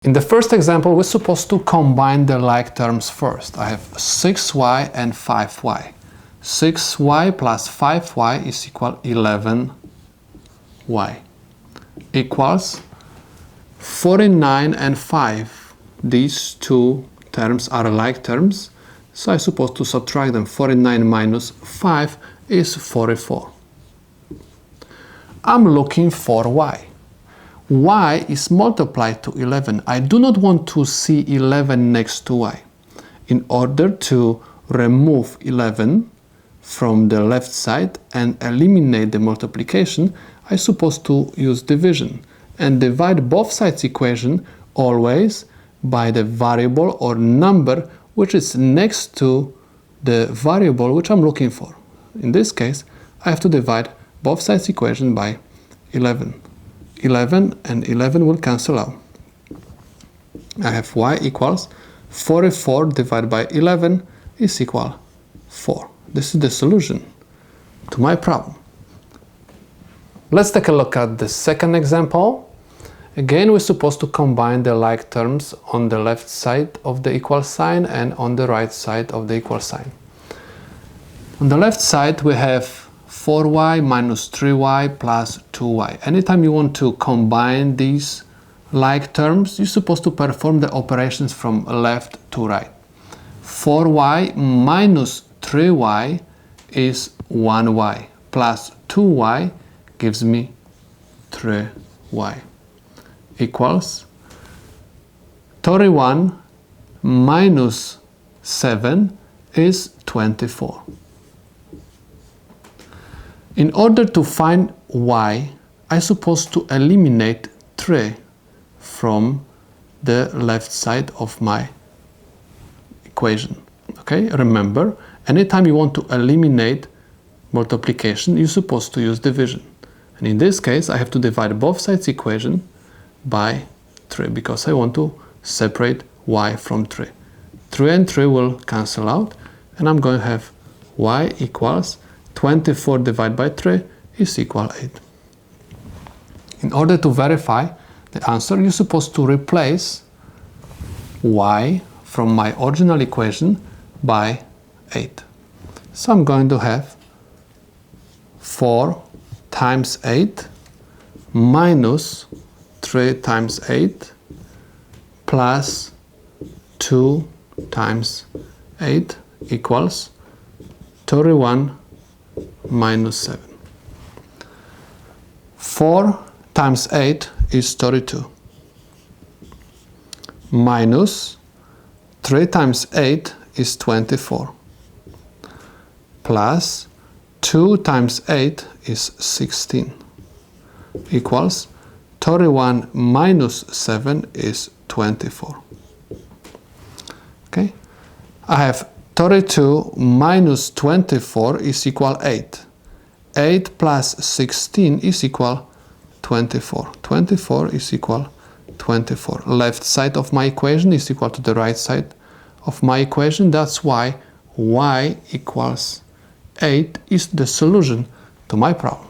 In the first example, we're supposed to combine the like terms first. I have 6y and 5y. 6y plus 5y is equal 11y equals 49 and 5. These two terms are like terms, so I'm supposed to subtract them. 49 minus 5 is 44. I'm looking for y. Y is multiplied to 11. I do not want to see 11 next to y. In order to remove 11 from the left side and eliminate the multiplication, I'm supposed to use division and divide both sides equation always by the variable or number which is next to the variable which I'm looking for. In this case, I have to divide both sides equation by 11. 11 and 11 will cancel out. I have y equals 44 divided by 11 is equal 4. This is the solution to my problem. Let's take a look at the second example. Again, we're supposed to combine the like terms on the left side of the equal sign and on the right side of the equal sign. On the left side, we have 4y minus 3y plus 2y. Anytime you want to combine these like terms, you're supposed to perform the operations from left to right. 4y minus 3y is 1y plus 2y gives me 3y equals 31 minus 7 is 24. In order to find y, I'm supposed to eliminate 3 from the left side of my equation. Okay, remember, anytime you want to eliminate multiplication, you're supposed to use division. And in this case, I have to divide both sides equation by 3 because I want to separate y from 3. 3 and 3 will cancel out, and I'm going to have y equals 24 divided by 3 is equal 8. In order to verify the answer, you're supposed to replace y from my original equation by 8. So I'm going to have 4 times 8 minus 3 times 8 plus 2 times 8 equals 31 minus 7. 4 times 8 is 32 minus 3 times 8 is 24 plus 2 times 8 is 16 equals 31 minus 7 is 24. Okay, I have 32 minus 24 is equal 8. 8 plus 16 is equal 24. 24 is equal 24. Left side of my equation is equal to the right side of my equation. That's why y equals 8 is the solution to my problem.